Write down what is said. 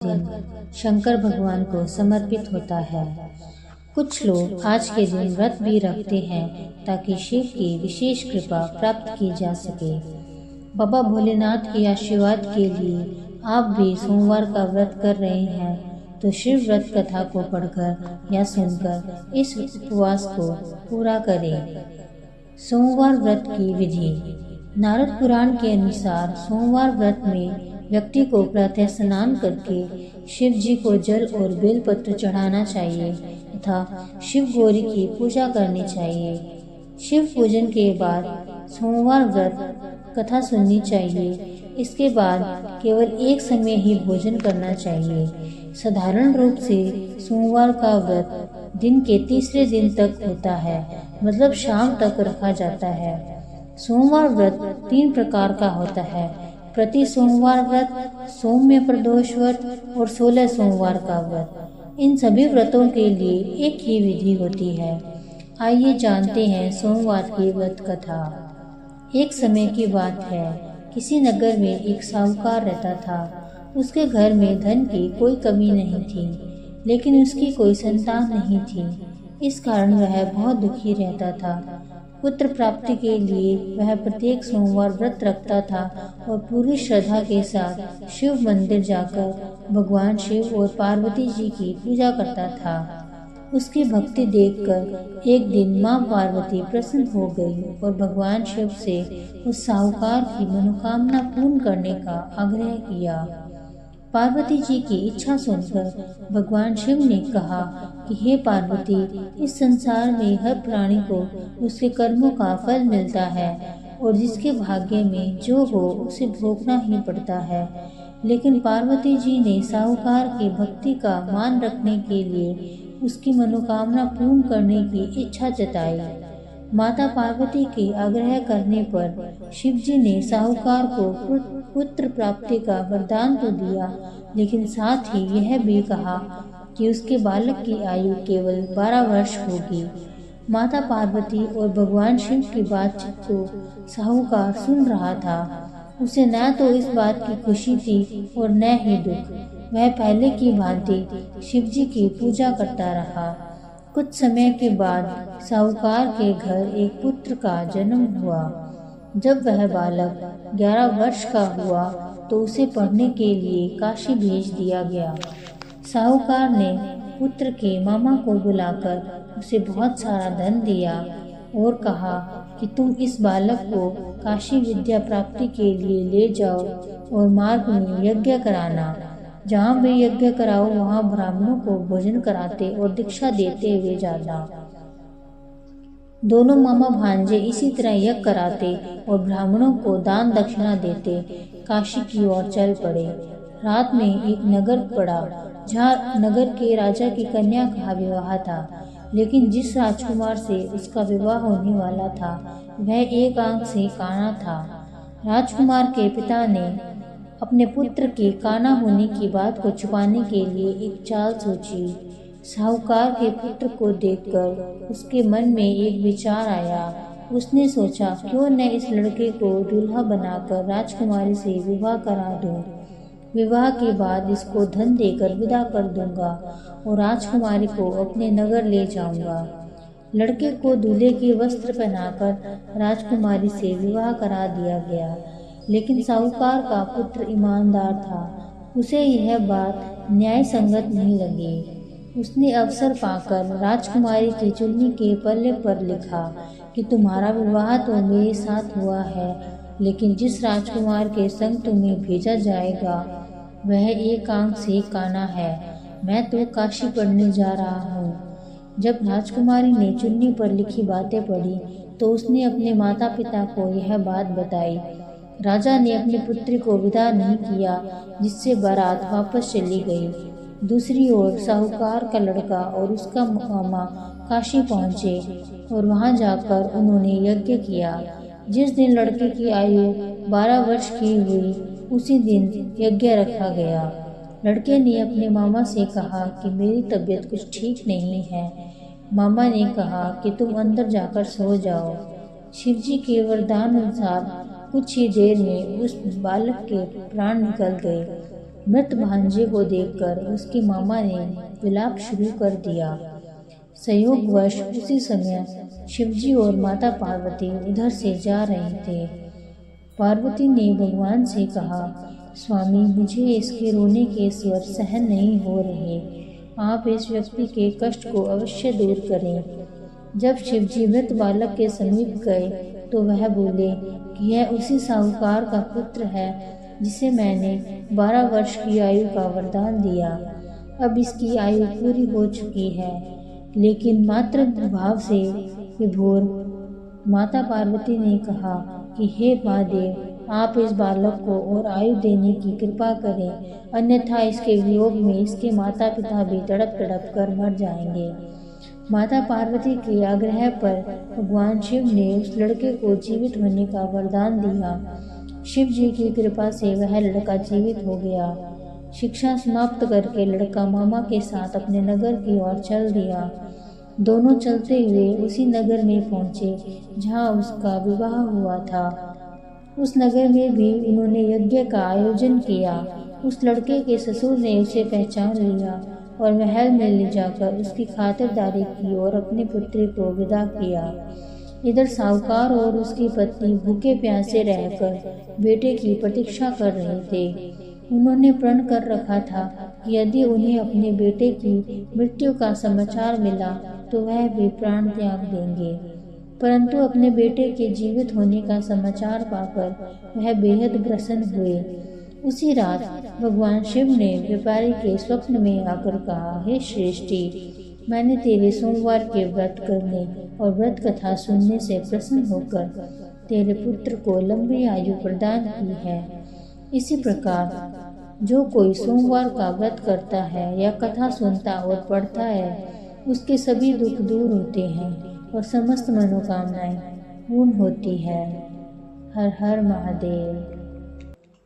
दिन शंकर भगवान को समर्पित होता है। कुछ लोग आज के दिन व्रत भी रखते हैं ताकि शिव की विशेष कृपा प्राप्त की जा सके। बाबा भोलेनाथ के आशीर्वाद के लिए आप भी सोमवार का व्रत कर रहे हैं तो शिव व्रत कथा को पढ़कर या सुनकर इस उपवास को पूरा करें। सोमवार व्रत की विधि। नारद पुराण के अनुसार सोमवार व्रत में व्यक्ति को प्रातः स्नान करके शिव जी को जल और बेलपत्र चढ़ाना चाहिए तथा शिव गौरी की पूजा करनी चाहिए। शिव पूजन के बाद सोमवार व्रत कथा सुननी चाहिए। इसके बाद केवल एक समय ही भोजन करना चाहिए। साधारण रूप से सोमवार का व्रत दिन के तीसरे दिन तक होता है, मतलब शाम तक रखा जाता है। सोमवार व्रत 3 प्रकार का होता है: प्रति सोमवार व्रत, सौम्य प्रदोष व्रत और 16 सोमवार का व्रत। इन सभी व्रतों के लिए एक ही विधि होती है। आइए जानते हैं सोमवार की व्रत कथा। एक समय की बात है, किसी नगर में एक साहूकार रहता था। उसके घर में धन की कोई कमी नहीं थी, लेकिन उसकी कोई संतान नहीं थी। इस कारण वह बहुत दुखी रहता था। पुत्र प्राप्ति के लिए वह प्रत्येक सोमवार व्रत रखता था और पूरी श्रद्धा के साथ शिव मंदिर जाकर भगवान शिव और पार्वती जी की पूजा करता था। उसकी भक्ति देखकर एक दिन मां पार्वती प्रसन्न हो गई और भगवान शिव से उस साहूकार की मनोकामना पूर्ण करने का आग्रह किया। पार्वती जी की इच्छा सुनकर भगवान शिव ने कहा कि हे पार्वती, इस संसार में हर प्राणी को उसके कर्मों का फल मिलता है और जिसके भाग्य में जो हो उसे भोगना ही पड़ता है। लेकिन पार्वती जी ने साहूकार की भक्ति का मान रखने के लिए उसकी मनोकामना पूर्ण करने की इच्छा जताई। माता पार्वती के आग्रह करने पर शिव जी ने साहूकार को पुत्र प्राप्ति का वरदान तो दिया, लेकिन साथ ही यह भी कहा कि उसके बालक की आयु केवल 12 वर्ष होगी। माता पार्वती और भगवान शिव की बातचीत को साहूकार सुन रहा था। उसे न तो इस बात की खुशी थी और न ही दुख। वह पहले की भांति शिव जी की पूजा करता रहा। कुछ समय के बाद साहूकार के घर एक पुत्र का जन्म हुआ। जब वह बालक 11 वर्ष का हुआ तो उसे पढ़ने के लिए काशी भेज दिया गया। साहूकार ने पुत्र के मामा को बुलाकर उसे बहुत सारा धन दिया और कहा कि तुम इस बालक को काशी विद्या प्राप्ति के लिए ले जाओ और मार्ग में यज्ञ कराना। जहाँ भी यज्ञ कराओ वहाँ ब्राह्मणों को भोजन कराते और दीक्षा देते हुए जाना। दोनों मामा भांजे इसी तरह यज्ञ कराते और ब्राह्मणों को दान दक्षिणा देते काशी की ओर चल पड़े। रात में एक नगर पड़ा जहाँ नगर के राजा की कन्या का विवाह था, लेकिन जिस राजकुमार से उसका विवाह होने वाला था वह एक आंख से काना था। राजकुमार के पिता ने अपने पुत्र के काना होने की बात को छुपाने के लिए एक चाल सोची। साहूकार के पुत्र को देखकर उसके मन में एक विचार आया। उसने सोचा, क्यों न इस लड़के को दूल्हा बनाकर राजकुमारी से विवाह करा दूं। विवाह के बाद इसको धन देकर विदा कर दूंगा और राजकुमारी को अपने नगर ले जाऊंगा। लड़के को दूल्हे के वस्त्र पहनाकर राजकुमारी से विवाह करा दिया गया, लेकिन साहूकार का पुत्र ईमानदार था। उसे यह बात न्याय संगत नहीं लगी। उसने अवसर पाकर राजकुमारी की चुन्नी के पल्ले पर लिखा कि तुम्हारा विवाह तो मेरे साथ हुआ है, लेकिन जिस राजकुमार के संग तुम्हें भेजा जाएगा वह एक आंख से काना है। मैं तो काशी पढ़ने जा रहा हूँ। जब राजकुमारी ने चुन्नी पर लिखी बातें पढ़ी तो उसने अपने माता पिता को यह बात बताई। राजा ने अपनी पुत्री को विदा नहीं किया, जिससे बारात वापस चली गई। दूसरी ओर साहूकार का लड़का और उसका मामा काशी पहुँचे और वहाँ जाकर उन्होंने यज्ञ किया। जिस दिन लड़के की आयु 12 वर्ष की हुई उसी दिन यज्ञ रखा गया। लड़के ने अपने मामा से कहा कि मेरी तबीयत कुछ ठीक नहीं है। मामा ने कहा कि तुम अंदर जाकर सो जाओ। शिवजी के वरदान अनुसार कुछ ही देर में उस बालक के प्राण निकल गए। मृत भांजे को देखकर उसके मामा ने विलाप शुरू कर दिया। संयोगवश उसी समय शिवजी और माता पार्वती उधर से जा रहे थे। पार्वती ने भगवान से कहा, स्वामी, मुझे इसके रोने के स्वर सहन नहीं हो रहे। आप इस व्यक्ति के कष्ट को अवश्य दूर करें। जब शिवजी मृत बालक के समीप गए तो वह बोले कि यह उसी साहूकार का पुत्र है जिसे मैंने 12 वर्ष की आयु का वरदान दिया। अब इसकी आयु पूरी हो चुकी है। लेकिन मातृ भाव से विभोर माता पार्वती ने कहा कि हे महादेव, आप इस बालक को और आयु देने की कृपा करें, अन्यथा इसके वियोग में इसके माता पिता भी तड़प तड़प कर मर जाएंगे। माता पार्वती के आग्रह पर भगवान शिव ने उस लड़के को जीवित होने का वरदान दिया। शिव जी की कृपा से वह लड़का जीवित हो गया। शिक्षा समाप्त करके लड़का मामा के साथ अपने नगर की ओर चल दिया। दोनों चलते हुए उसी नगर में पहुंचे जहां उसका विवाह हुआ था। उस नगर में भी उन्होंने यज्ञ का आयोजन किया। उस लड़के के ससुर ने उसे पहचान लिया और महल में ले जाकर उसकी खातिरदारी की और अपनी पुत्री को विदा किया। इधर साहूकार और उसकी पत्नी भूखे प्यासे रहकर बेटे की प्रतीक्षा कर रहे थे। उन्होंने प्रण कर रखा था कि यदि उन्हें अपने बेटे की मृत्यु का समाचार मिला तो वह भी प्राण त्याग देंगे। परंतु अपने बेटे के जीवित होने का समाचार पाकर वह बेहद प्रसन्न हुए। उसी रात भगवान शिव ने व्यापारी के स्वप्न में आकर कहा, हे श्रेष्ठी, मैंने तेरे सोमवार के व्रत करने और व्रत कथा सुनने से प्रसन्न होकर तेरे पुत्र को लंबी आयु प्रदान की है। इसी प्रकार जो कोई सोमवार का व्रत करता है या कथा सुनता और पढ़ता है, उसके सभी दुख दूर होते हैं और समस्त मनोकामनाएं पूर्ण होती है। हर हर महादेव।